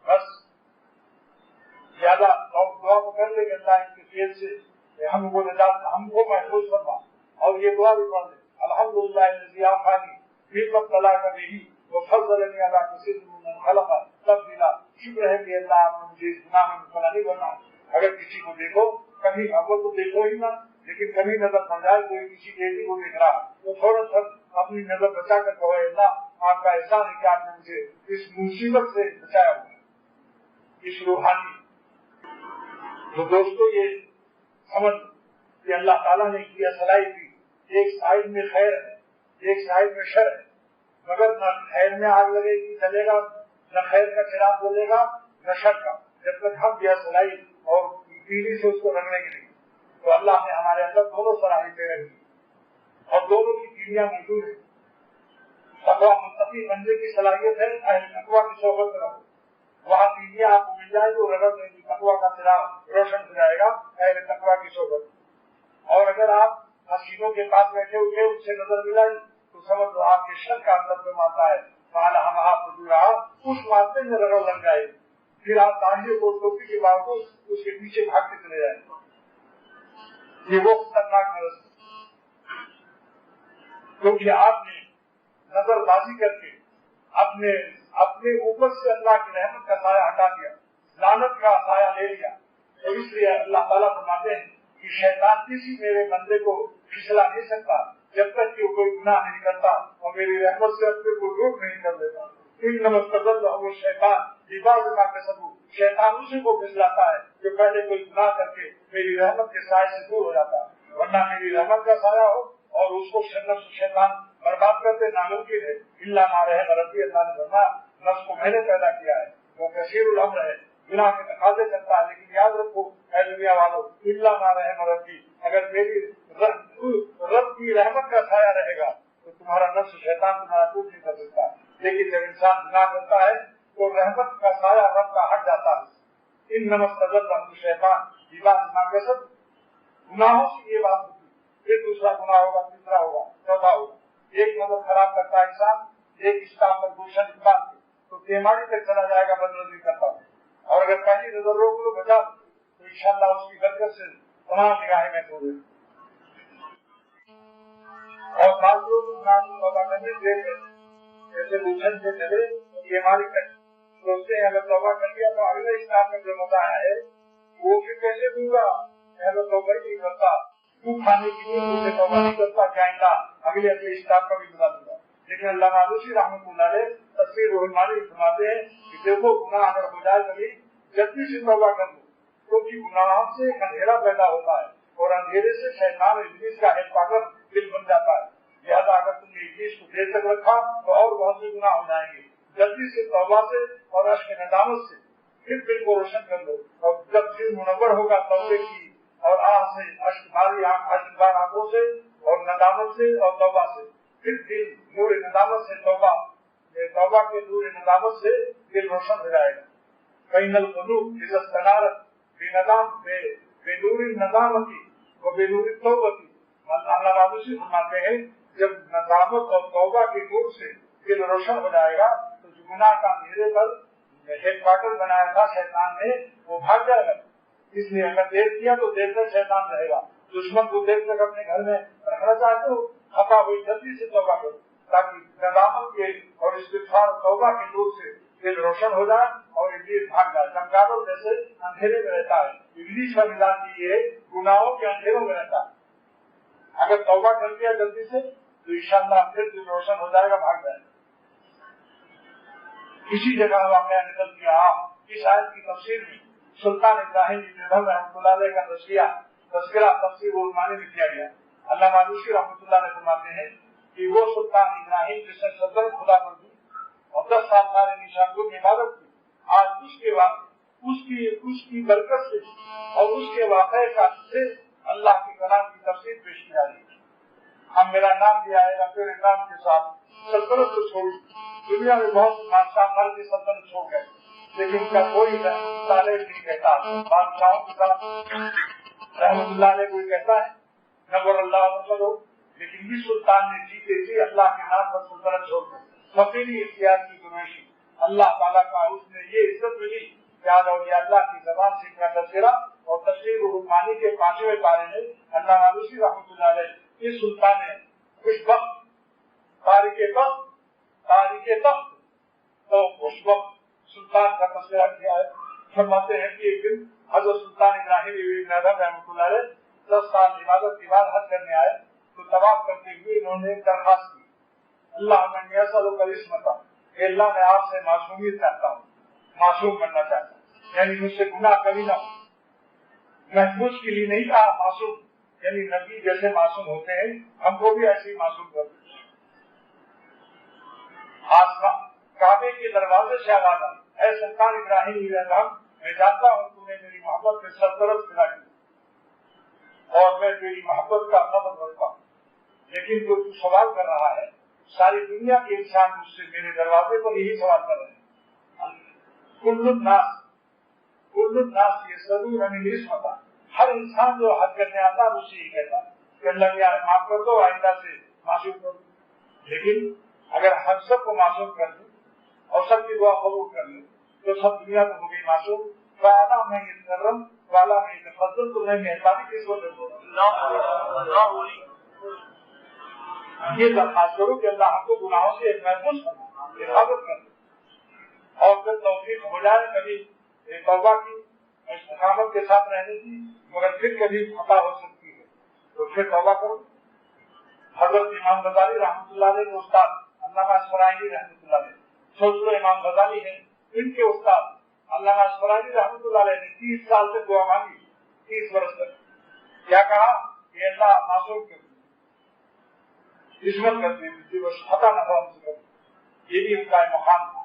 بس زیادہ دعا کو کر لے کہ اللہ ان کے فیل سے ہم کو نجات، ہم کو محفوظ فرما، اور یہ دعا بھی پڑھ لے الحمدللہ الذی عافانی فی مبتلا کبھی وفضلنی علی کثیر ممن خلق تفضیلا۔ شکر ہے کہ اللہ آپ نے مجھے اس گناہ میں مبتلا نہیں بنا۔ اگر کسی کو دیکھو کبھی اول تو دیکھو ہی نہ، لیکن کبھی نظر پڑ جائے کوئی کسی بیٹی کو دیکھ رہا تو فوراً اپنی نظر بچا کر کہو اللہ آپ کا احسان ہے کہ آپ نے مجھے اس مصیبت سے بچایا ہوا، اس روحانی۔ تو دوستو یہ سمجھ کہ اللہ تعالیٰ نے کیا صلاحی دی، ایک سائڈ میں خیر ہے ایک سائڈ میں شر ہے، مگر نہ خیر میں آگ لگے گی چلے گا، نہ خیر کا چراغ جلے گا، نہ شر کا، جب تک ہم دیا صلاحی اور پیلی سے اس کو رکھنے کی نہیں۔ تو اللہ نے ہمارے اندر دونوں صلاحیتیں رکھی اور دونوں کی پیلیاں موجود ہیں۔ تقویٰ متقی بندے کی صلاحیت ہے اہل تقویٰ کی صحبت میں رہو، وہاں پیلیاں آپ کو مل جائے تو رگڑ دیں گی، تقویٰ کا چراغ روشن ہو جائے گا اہل تقویٰ کی صحبت۔ اور اگر آپ حسینوں کے پاس بیٹھے ہوئے ان سے نظر ملائی تو سمجھ لو آپ کے شر کا اندر میں ماتا ہے، پہلا ہم آپ کو رہا اس ماتے میں رگڑ لگ جائے گی، پھر آپ داڑھی کو ٹوپی کے باوجود اس کے پیچھے بھاگتے چلے جائیں گے۔ یہ وہ خطرناک مرض ہے کیونکہ آپ نے نظر بازی کر کے اپنے اوپر سے اللہ کی رحمت کا سایہ ہٹا دیا، لعنت کا سایہ لے لیا۔ تو اس لیے اللہ تعالیٰ فرماتے ہیں کہ شیطان کسی میرے بندے کو پھسلا نہیں سکتا جب تک کہ وہ کوئی گناہ نہیں کرتا اور میری رحمت سے اپنے کو دور نہیں کر دیتا۔ انما استزلهم الشیطان ببعض ما کسبوا، شیطان اسی کو پھسلاتا ہے جو پہلے کوئی گناہ کر کے میری رحمت کے سائے سے دور ہو جاتا ہے، ورنہ میری رحمت کا سایہ ہو اور اس کو شیطان برباد کرتے ناممکن ہے۔ الا ما رحم ربی، اللہ نے فرمایا نفس کو میں نے پیدا کیا ہے، وہ کثیر الامر ہے، گناہ کے تقاضے کرتا ہے، لیکن یاد رکھو اے دنیا والو الا ما رحم ربی، اگر میری رب کی رحمت کا سایہ رہے گا تو تمہارا نفس شیطان تمہارا دور نہیں کر سکتا۔ لیکن جب انسان گناہ کرتا ہے تو رحمت کا سایہ رب کا ہٹ جاتا ہے۔ انما استزلهم الشیطان ببعض ما کسبوا، گناہوں سے یہ بات ہوتی، پھر دوسرا گناہ ہوگا، تیسرا ہوگا، چوتھا ہوگا۔ ایک نظر خراب کرتا ہے انسان، ایک اسٹاف پر گلشن اقبال کے تو بیماری تک چلا جائے گا بدنظری کرتا ہے، اور اگر پہلی نظر روک لو بچا دو تو انشاءاللہ اس کی برکت سے تمام نگاہیں میں کھو دے۔ اور بعض لوگ گناہ کو توبہ کرنے دیر کرتے ہیں، جیسے گلشن سے چلے یہ ہماری سوچتے ہیں اگر توبہ کر لیا تو اگلے اسٹاف میں جو مزہ ہے وہ پھر کیسے دوں گا، میں توبہ ہی نہیں کرتا، تو کھانے کی لیے توبہ نہیں کرتا کہ آئندہ اگلے اسٹاف کا بھی مزہ دوں گا۔ لیکن اللہ معلوسی رحمۃ اللہ علیہ تفسیر رحمانی فرماتے ہیں کہ دیکھو گناہ اگر ہو جائے کبھی جلدی سے توبہ کر لو، کیونکہ گناہوں سے ایک اندھیرا پیدا ہوتا ہے اور اندھیرے سے شیطان ابلیس کا ہیڈ کوارٹر دل بن جاتا ہے۔ لہٰذا اگر تم نے ابلیس کو دیر تک رکھا تو اور بہت سے گناہ ہو جائیں گے۔ جلدی سے توبہ سے اور اشک ندامت سے پھر دل کو روشن کر لو، اور جب دل منور ہوگا توبے کی اور آہ سے اشک بار آنکھوں سے اور ندامت سے اور توبہ سے، پھر دل نور ندامت سے توبہ کے نور ندامت سے دل روشن ہو جائے گا۔ فإن القلوب إذا استنارت بنور الندامت وبنور التوبة، اللہ معلوسی فرماتے ہیں جب ندامت اور توبہ کے نور سے دل روشن ہو جائے گا تو جو گناہ کا میرے پر ہیڈ کوارٹر بنایا تھا شیطان نے وہ بھاگ جائے گا۔ اس لیے اگر دیر کیا تو دیر تک شیطان رہے گا۔ دشمن کو دیر تک اپنے گھر میں رکھنا چاہتے ہو، خطا ہوئی جلدی سے توبہ کرو تاکہ ندامت کے اور استغفار توبہ کے نور سے دل روشن ہو جائے اور ابلیس بھاگ جائے۔ چمگادڑ جیسے اندھیرے میں رہتا ہے، ابلیس کا مزاج یہ گناہوں کے اندھیروں میں رہتا ہے۔ اگر توبہ کر دیا جلدی سے تو انشاءاللہ پھر دل روشن ہو جائے گا، بھاگ جائے گا۔ اسی جگہ واقعہ نکل گیا اس آیت کی تفسیر میں سلطان ابراہیم بن رحمۃ اللہ علیہ کا تذکرہ تفسیر رحمانی میں کیا گیا۔ اللہ معلوسی رحمۃ اللہ علیہ فرماتے ہیں کہ وہ سلطان ابراہیم جس نے سلطنت خدا پر دی اور 10 سال سارے نشانگون کی عبادت کی، آج اس کے بعد اس کی برکت سے اور اس کے واقعے کا سے اللہ کے کلام کی تفسیر پیش کی جا رہی ہے۔ ہم میرا نام دیا ہے تیرے نام کے ساتھ سلطنت کو چھوڑ، دنیا میں بہت بادشاہ مر کے سلطنت چھوڑ گئے، لیکن کا کوئی رحمۃ اللہ نہیں کہتا. بادشاہوں کے ساتھ رحمۃ اللہ علیہ کوئی کہتا ہے نور اللہ مطلب ہو، لیکن یہ سلطان نے جیتے تھے اللہ کے نام پر سلطنت چھوڑ کر فقیری اختیار کی گنوشی. اللہ تعالیٰ کا اس نے یہ عزت ملی کہ آج اولیاء اللہ کی زبان سے کا تذکرہ اور تفسیر الرحمانی کے 5ویں پارے میں علامہ آلوسی رحمۃ اللہ علیہ اس سلطان نے خوش وقت تاریخ تخت تو خوش وقت سلطان کا تذکرہ کیا ہے. فرماتے ہیں کہ ایک دن حضرت سلطان ابراہیم ابن ادھم رحمۃ اللہ علیہ 10 سال عبادت کے بعد حج کرنے آئے تو طواف کرتے ہوئے انہوں نے درخواست کی اللہ میں اللہ میں آپ سے معصومیت چاہتا ہوں، معصوم بننا چاہتا ہوں، یعنی مجھ سے گناہ کبھی نہ ہو. محفوظ کے لیے نہیں کہا معصوم، یعنی نبی جیسے معصوم ہوتے ہیں ہم کو بھی ایسے ہی معصوم کر دیں. آسمان کعبے کے دروازے سے آواز آئی اے سلطان ابراہیم میں جانتا ہوں تم نے میری محبت میں سرپرست کرا دی اور میں تیری محبت کا قدر رکھتا ہوں، لیکن جو تو سوال کر رہا ہے ساری دنیا کے انسان مجھ سے میرے دروازے پر یہی سوال کر رہے ہیں. کل الناس یہ ضرور ہوتا، ہر انسان جو حج کرنے آتا ہے مجھ سے یہ کہتا ہے کہ اللہ یار معاف کر دو، آئندہ سے معصوم کر دو. لیکن اگر ہم سب کو معصوم کر دیں اور سب کی دعا قبول کر لیں تو سب دنیا تو ہو گئی معصوم. والا میں کرم والا میں فضل تو میں مہربانی کس کو کر دوں یہ درخواست کروں کہ اللہ ہم کو گناہوں سے محفوظ حفاظت کر دے اور پھر توفیق ہو جائے کبھی توبہ کی استقامت کے ساتھ رہنے کی، مگر پھر کبھی خطا ہو سکتی ہے تو پھر توبہ کرو. حضرت امام غزالی رحمۃ اللہ علیہ کے استاد علامہ اصفہانی رحمۃ اللہ علیہ سوچو امام غزالی ہیں، ان کے استاد علامہ اصفہانی رحمۃ اللہ علیہ نے 30 سال سے دعا مانگی، 30 برس تک. کیا کہا کہ اللہ معصوم کر عصمت کر دی بس خطا نہ ہو ہم سے کر. یہ بھی ان کا ایک مقام تھا.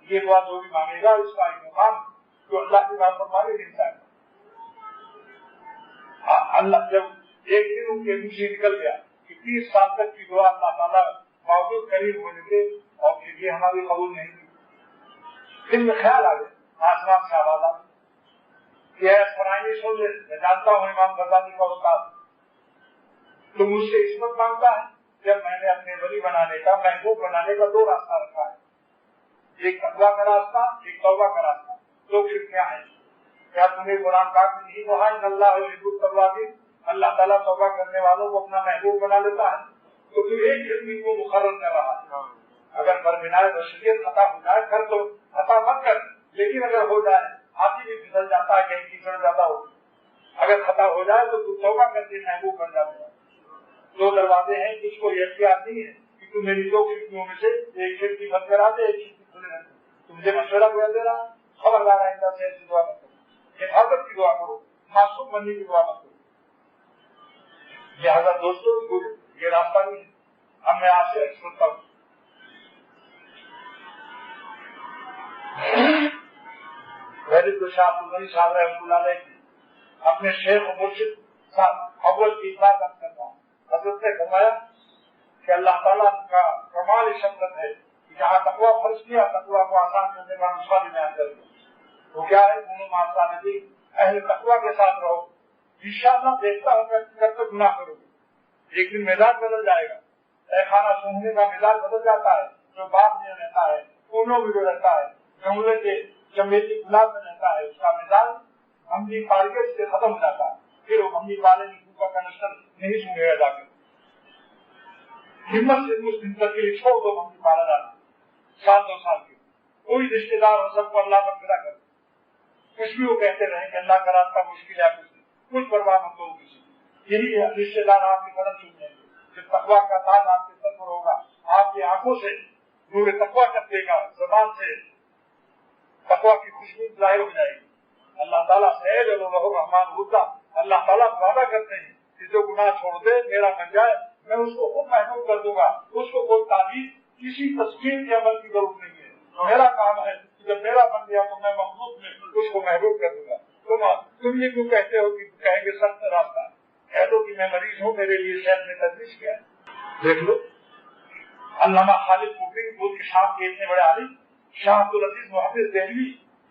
یہ دعا جو بھی مانگے گا اس کا ایک مقام جو اللہ کی بات پر مانگے ملتا ہے. اللہ جب ایک دن ان کے منہ سے نکل گیا کہ 30 سال تک کی دعا اللہ تعالیٰ موجود قریب ہونے کے اور پھر یہ ہماری قبول نہیں کی. پھر میں خیال آ گیا آسمان سے آواز آ کہ فرائنی سن لے میں جانتا ہوں امام غزالی کا استاد تو مجھ سے عصمت مانگتا ہے. جب میں نے اپنے ولی بنانے کا محبوب بنانے کا 2 راستہ رکھا ہے، ایک تقویٰ کا راستہ ایک توبہ کا راستہ. تو پھر کیا ہے؟ کیا تمہیں قرآن پاک میں نہیں کہا ان اللہ یحب التوابین، اللہ تعالیٰ توبہ کرنے والوں کو اپنا محبوب بنا لیتا ہے. تو پھر ایک آدمی کو مقرر کر رہا ہے اگر برمینار بشریت خطا ہو جائے کر تو خطا مت کر، لیکن اگر ہو جائے ہاتھی بھی پھسل جاتا ہے کہیں کیچڑ جاتا ہو، اگر خطا ہو جائے تو توبہ کر کے محبوب بن جاتا ہے. 2 دروازے ہیں جس کو یہ اختیار نہیں ہے کہ تم میری 2 کھڑکیوں میں سے ایک کھڑکی بند کرا دے ایک کھڑکی کھلے رکھے. تم مجھے مشورہ دے رہا خبردار آئندہ سے ایسی دعا مت کرو، حفاظت کی دعا کرو، معصوم بننے کی دعا مت کرو. لہٰذا دوستوں یہ راستہ نہیں ہے. اب میں آپ سے سنتا ہوں شاہ عبدالغنی صاحب رحمۃ اللہ علیہ اپنے شیخ و مرشد صاحب اول کی بات کرتا ہوں. حضرت نے فرمایا کہ اللہ تعالیٰ کا کمال شفقت ہے کہ جہاں تقویٰ فرض کیا تقویٰ کو آسان کرنے کا نسخہ بھی بیان کر دیا. وہ کیا ہے اہل تقویٰ کے ساتھ رہو، انشاءاللہ دیکھتا ہوں کب تک گناہ کرو گے. ایک دن مزاج بدل جائے گا، خانہ سونگنے کا مزاج بدل جاتا ہے، جو باغ میں رہتا ہے کونوں میں رہتا ہے جنگلے کے چمیلی گلاب میں رہتا ہے اس کا مزاج ہمدی پارگت سے ختم ہو جاتا ہے. پھر وہ ہمدی پالے کی کا کنسٹر نہیں سنگے گا جا کے ہمت سے اس دن تک کے لیے چھوڑ دو ہمدی پالا جانا 2 سال کے کوئی رشتے دار اور سب کو اللہ پر کھڑا کر کچھ بھی وہ کہتے رہے کہ اللہ کا راستہ مشکل ہے کچھ پرواہ مت کرو کسی. یہی رشتے دار آپ کے قدم چن لیں گے پھر تقویٰ کا تاج آپ کے سر پر ہوگا. آپ کی آنکھوں سے نور تقویٰ کر دے گا، زبان سے تقویٰ کی خوشبو ظاہر ہو جائے گی. اللہ تعالیٰ سے رحمان ہوتا اللہ تعالیٰ وعدہ کرتے ہیں کہ جو گناہ چھوڑ دے میرا بن جائے میں اس کو خود محبوب کر دوں گا. اس کو کوئی تعبیر کسی تصویر کے عمل کی ضرورت نہیں ہے. میرا کام ہے جب میرا بن گیا تو میں مخلوق میں اس کو محبوب کر دوں گا. تم یہ کیوں کہتے ہو کہ کہیں گے سخت راستہ کہہ دو کہ میں مریض ہوں میرے لیے شہر نے تجویز کیا ہے. دیکھ لو علامہ خالد مفید بدھ کے شام کے اتنے بڑے عالم شاہ عبدالعزیز محدث دہلوی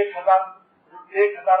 1000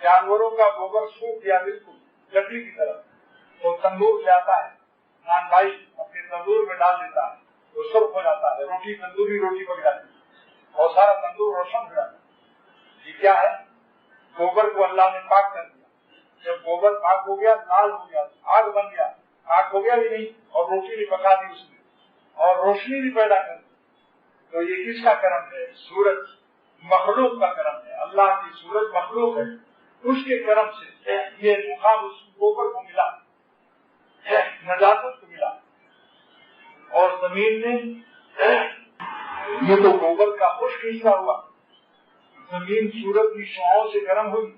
جانوروں کا گوبر سوکھ گیا بالکل لکڑی کی طرح، تو تندور لے آتا ہے نان بھائی اپنے تندور میں ڈال دیتا ہے، وہ سرخ ہو جاتا ہے، روٹی تندوری روٹی بن جاتی ہے اور سارا تندور روشن ہو جاتا ہے۔ یہ کیا ہے؟ گوبر کو اللہ نے پاک کر دیا۔ جب گوبر پاک ہو گیا، لال ہو گیا، آگ بن گیا، آگ ہو گیا بھی نہیں، اور روٹی بھی پکا دی اس نے، اور روشنی بھی پیدا کر دی۔ تو یہ کس کا کرم ہے؟ سورج مخلوق کا کرم ہے، اللہ کی سورج مخلوق ہے، اس کے کرم سے یہ مقام اس گوبر کو ملا، نجاست کو ملا۔ اور زمین نے، یہ تو گوبر کا خشک حصہ ہوا، زمین سورج کی شعاعوں سے گرم ہوئی،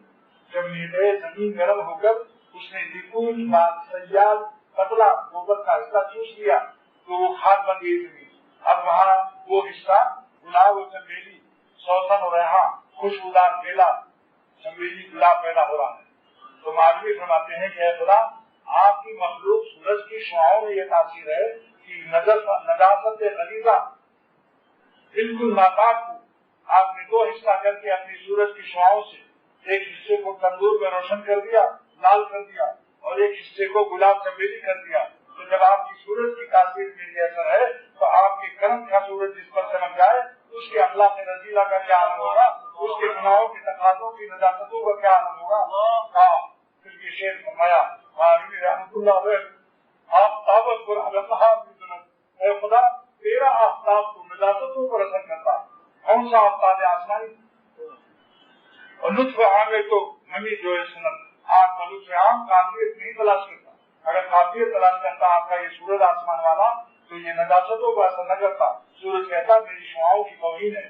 جب میوے زمین گرم ہو کر اس نے دکون سیاد پتلا گوبر کا حصہ چوس لیا تو وہ کھاد بن گئی زمین۔ اب وہاں وہ حصہ گلاب و چمیلی، سوسن و ریحان، خوشبودار بیلا، چمیلی گلاب پیدا ہو رہا ہے۔ تو مولوی فرماتے ہیں کہ اے خدا، آپ کی مخلوق سورج کی شعاعوں میں یہ تاثیر ہے کہ نجاست غلیظہ بالکل ناپاک کو آپ نے دو حصہ کر کے اپنی سورج کی شعاعوں سے ایک حصے کو تندور میں روشن کر دیا، لال کر دیا، اور ایک حصے کو گلاب چمیلی کر دیا۔ تو جب آپ کی سورج کی تاثیر میں یہ اثر ہے تو آپ کے کرم کا سورج جس پر چمک جائے اس کے اخلاق رضیلہ کا کیا عالم ہوگا، اس کے گناہوں کے تقاضوں کی نجاستوں کا کیا عالم ہوگا۔ پھر یہ شعر فرمایا رحمۃ اللہ علیہ، آفتابت پر اے خدا تیرا آفتاب تو نجاستوں پر اثر کرتا ہے۔ کون سا آفتاب آسمانی؟ اور لطف عام ہے تو نمی جو ہے سنت، آپ کا لطف عام قابلیت نہیں تلاش کرتا۔ اگر قابلیت تلاش کرتا آپ کا یہ سورج آسمان والا تو یہ نجاستوں کو اثر نہ کرتا۔ سورج کہتا میری شعاؤں کی توہین ہے،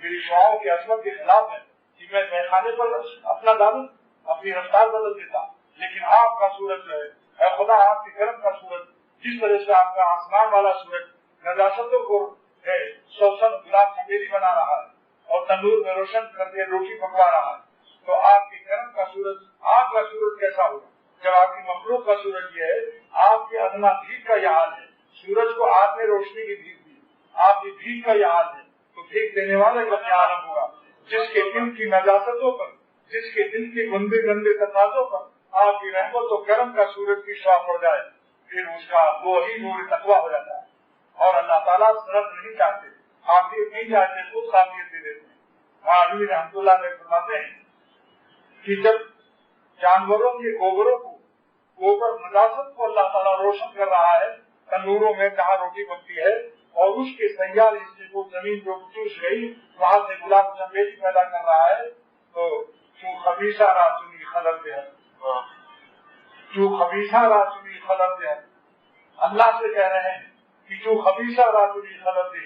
میری شعاؤں کی عصمت کے خلاف ہے کہ میں میخانے پر اپنا ڈالوں، اپنی رفتار بدل دیتا، لیکن آپ کا سورج جو ہے اے خدا، آپ کے کرم کا سورج، جس طرح سے آپ کا آسمان والا سورج نجاستوں کو ہے سوسن گلاب چمیلی بنا رہا ہے اور تندور میں روشن کر کے روٹی پکوا رہا ہے، تو آپ کے کرم کا سورج، آپ کا سورج کیسا ہوگا جب آپ کی مخلوق کا سورج یہ ہے؟ آپ کے ادنا بھیک کا یہ حال ہے، سورج کو آپ نے روشنی کی بھیک دی، آپ کی بھیک کا یہ حال ہے، تو بھیک دینے والے کا کیا عالم ہوگا جس کے دل کی نجاستوں پر، جس کے دل کے گندے گندے تقاضوں پر آپ کی رحمت و کرم کا سورج کی شعاع پڑ جائے، پھر اس کا وہی نور تقویٰ ہو جاتا ہے۔ اور اللہ تعالیٰ صرف نہیں چاہتے، قابلیت نہیں چاہتے، خود قابلیت دے دیتے ہیں۔ وہاں علی رحمۃ اللہ علیہ فرماتے ہیں کہ جب جانوروں کے گوبروں کو، گوبر نجاست کو اللہ تعالیٰ روشن کر رہا ہے تندوروں میں جہاں روٹی بنتی ہے، اور اس کے سیال حصے کو زمین جو چوس گئی وہاں سے گلاب چمیلی پیدا کر رہا ہے، تو جو خبیثہ راسنی خلل دے، جو خبیثہ راسنی خلل دے، اللہ سے کہہ رہے ہیں کہ جو خبیثہ راسنی خلل دے،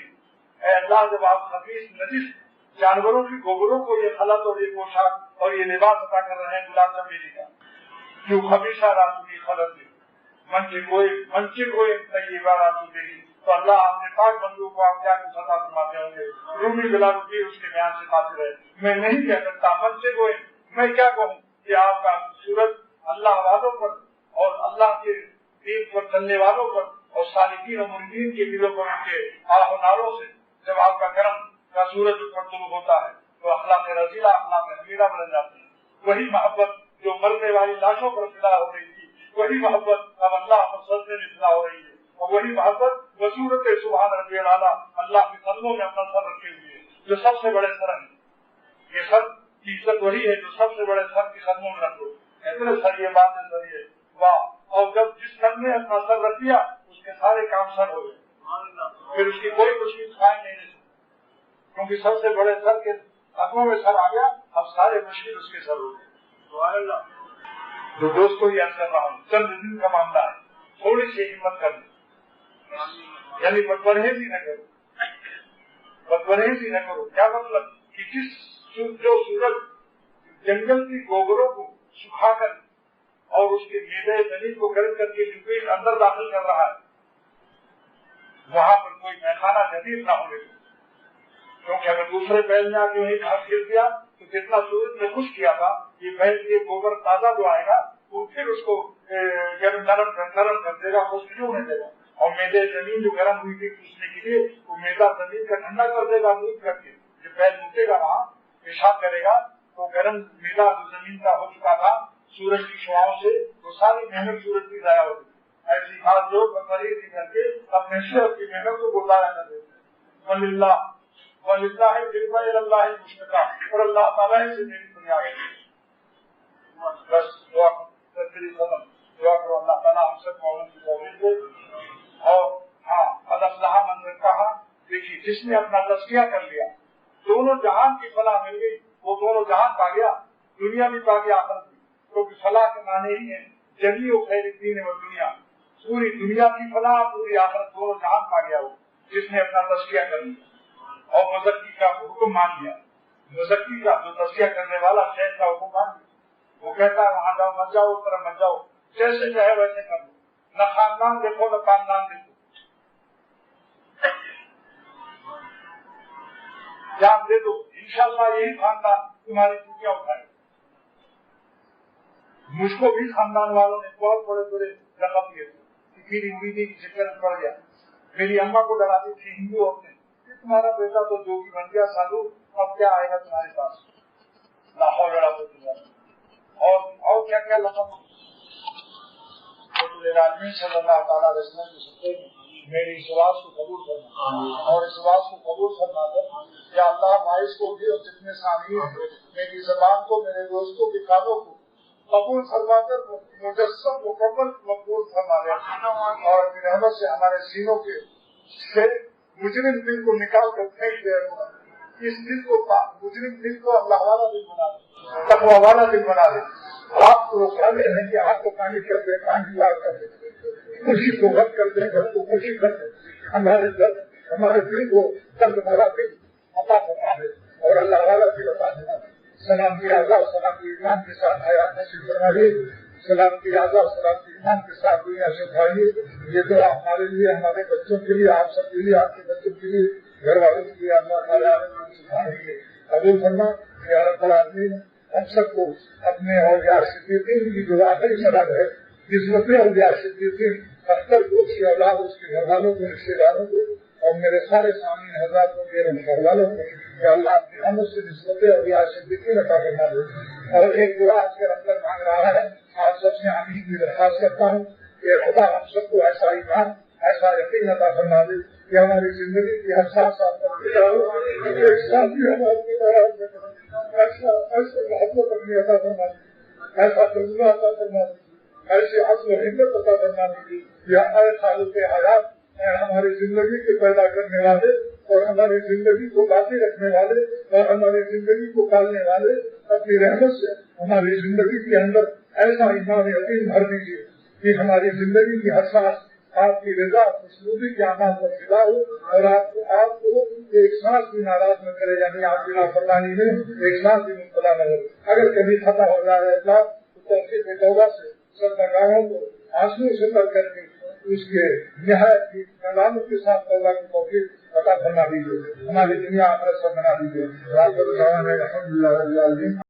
اے اللہ جب آپ خبیث نجس جانوروں کی گوبروں کو یہ خلط اور یہ پوشاک اور یہ لباس عطا کر رہے ہیں گلاب چمیلی کا، جو خبیثہ راسنی خلل دے منچے کوئی طیبہ راسو دے، تو اللہ اپنے پاک بندوں کو آپ کیا کچھ عطا فرماتے ہوں گے۔ رومی بلال اس کے بیان سے قاصر ہے، میں نہیں کہہ سکتا منچے کوئی، میں کیا کہوں کہ آپ کا سورج اللہ والوں پر اور اللہ کے دین پر چلنے والوں پر اور صالحین و مریدین کے دلوں پر ان کے آہ و نالوں سے جب آپ کا کرم کا سورج پر طلوع ہوتا ہے تو اخلاق رضیلہ، اخلاق حمیدہ بدل جاتی ہے۔ وہی محبت جو مرنے والی لاشوں پر فدا ہو رہی تھی، وہی محبت اب اللہ پر سجدے میں فدا ہو رہی ہے، اور وہی محبت بصورت سبحان ربی الاعلیٰ اللہ کے قدموں میں اپنا سر رکھے ہوئے ہے، جو سب سے بڑے سر ہیں۔ یہ سر کی عزت وہی ہے جو سب سے بڑے سر کے قدموں میں رکھ دو، اتنے سر یہ بات ہے، سر یہ واہ، اور جب جس سر نے اپنا سر رکھ دیا اس کے سارے کام سر ہو گئے، پھر اس کی کوئی مشکل قائم نہیں رہ سکتی، کیونکہ سب سے بڑے سر کے قدموں میں سر آ گیا، اب سارے مشکل اس کے سر ہو گئے۔ تو دوستوں یہ عرض کر رہا ہوں، چند دن کا معاملہ ہے، تھوڑی سی ہمت کر لیں، یعنی بدپرہیزی نہ کرو، بدپرہیزی نہ کرو۔ کیا مطلب کہ جو سورج جنگل کی گوبروں کو سکھا کر اور اس کے میوے زمین کو گرم کر کے لکوئڈ اندر داخل کر رہا ہے، وہاں پر کوئی میخانہ جدید نہ ہونے دو، کیونکہ اگر دوسرے بیل میں آ کے وہیں گھاس گر دیا تو جتنا سورج نے خشک کیا تھا یہ بیل یہ گوبر تازہ جو آئے گا وہ پھر اس کو نرم کر دے گا، خشک نہیں ہونے دے گا، اور میدے زمین جو گرم ہوئی تھی پوچھنے کے لیے وہ میدا زمین کا ٹھنڈا کر دے گا، دودھ کر کے جب بیل مٹے گا وہاں پیشاب کرے گا تو گرم میلا جو زمین کا ہو چکا تھا سورج کی شعاؤں سے، وہ ساری محنت سورج کی ضائع ہو گئی. ایسی بات لوگ مریض ہی کر کے اپنے شہر کی محنت کو گزارا کر دیتے ہیں. وللہ اللہ مشتقہ، اور اللہ تعالیٰ سے میری دنیا ہے. بس دعا ختم. دعا کرو اللہ تعالیٰ ہم سب کو کی توفیق دے. اور ہاں قد افلح من زکاہا، دیکھیے جس نے اپنا تزکیہ کر لیا دونوں جہان کی فلاح مل گئی، وہ دونوں جہان پا گیا، دنیا بھی پا گیا آخرت بھی. کیونکہ فلاح کے معنی ہی ہے جلی و خیر الدین و دنیا، پوری دنیا کی فلاح پوری آخرت دونوں جہان پا گیا وہ جس نے اپنا تزکیہ کر لیا اور مزکی کا حکم مان لیا. مزکی کا جو تزکیہ کرنے والا شیخ کا حکم مان لیا، وہ کہتا ہے وہاں جاؤ مت جاؤ، اس طرح مت جاؤ، جیسے چاہے ویسے کر لو، نہ خاندان دیکھو نہ خاندان دیکھو، جان دے دو، انشاءاللہ یہی خاندان تمہاری چوٹیاں اٹھائے. مجھ کو بھی خاندان والوں نے بہت بڑے بڑے لقب دیے تھے، میری امیدیں کی چکر میں پڑ گیا. میری اماں کو ڈراتی تھی ہندو عورتیں، تمہارا بیٹا تو جوگی بن گیا سادھو، اب کیا آئے گا تمہارے پاس. لاہور لڑا تو اور کیا کیا لقب. عالمین صلی اللہ تعالیٰ علیہ وسلم کے سطح میں میری اس آواز کو قبول کرنا اور اس آواز کو قبول کرنا کر یا اللہ مائز کو بھی اور جتنے سامعین ہیں میری زبان کو میرے دوستوں کے کانوں کو قبول فرما کر مجسم مکمل مقبول فرما دے اور اپنی رحمت سے ہمارے سینوں کے مجرم دل کو نکال کر پھینک دے. اس دل کو مجرم دل کو اللہ والا دل بنا دے، تقویٰ والا دل بنا دے. آپ کو روکانے ہیں کہ آپ کو پانی کر دے، پانی لا کر دے، خوشی کو غم کر دے، گھر کو خوشی کر دے. ہمارے دل کو درد بھرا دل عطا فرما دے اور اللہ والا دل عطا فرما دے. سلام کی آزاد سلام کی ایمان کے ساتھ حیات نصیب فرمائیے. سلام کی آزاد سلام کی ایمان کے ساتھ دنیا سے اٹھائیے. یہ دعا ہمارے لیے، ہمارے بچوں کے لیے، آپ سب کے لیے، آپ کے بچوں کے لیے، گھر والوں کے لیے اللہ تعالیٰ نے قبول فرما. یا رب العالمین ہم سب کو اپنے اولیاء صدیقین کی جو آخری سرحد ہے نسبت اولیاء صدیقین اختر کو، اس کی اولاد، اس کے گھر والوں کو، رشتے داروں کو اور میرے سارے سامعین حضرات کو، میرے گھر والوں کو کہ اللہ کی رحمت سے نسبت اولیاء صدیقین عطا فرما دے. اور ایک دعا آج کے اندر مانگ رہا ہے، آپ سب سے آمین کی درخواست کرتا ہوں کہ خدا ہم سب کو ایسا ایمان ایسا یقین عطا فرما دے کہ ہماری زندگی کی ہر ساتھ ایک ساتھ ایسا محبت اپنی عطا فرما دی، ایسا تجربہ عطا فرما دی، ایسے عزم و ہمت عطا فرما دی. یا اے خالق حیات، اے ہماری زندگی کے پیدا کرنے والے اور ہماری زندگی کو باقی رکھنے والے اور ہماری زندگی کو پالنے والے، اپنی رحمت سے ہماری زندگی کے اندر ایسا ایمان یقین بھر دیجیے کہ ہماری زندگی کی ہر سانس آپ کی رضا خوشنودی کے اعمال پر فدا ہو اور آپ کو ایک سانس بھی ناراض نہ کرے، یعنی آپ کی نافرمانی میں ایک سانس بھی مبتلا نہ ہو. اگر کبھی خطا ہو جائے اللہ تو توفیق توبہ سے سب نگاہوں کو آنسو سے تر کر کے اس کے نہایت کی کلاموں کے ساتھ توبہ کی توفیق عطا فرما دیجیے. ہماری دنیا آخرت سب بنا دیجیے. الحمد للہ.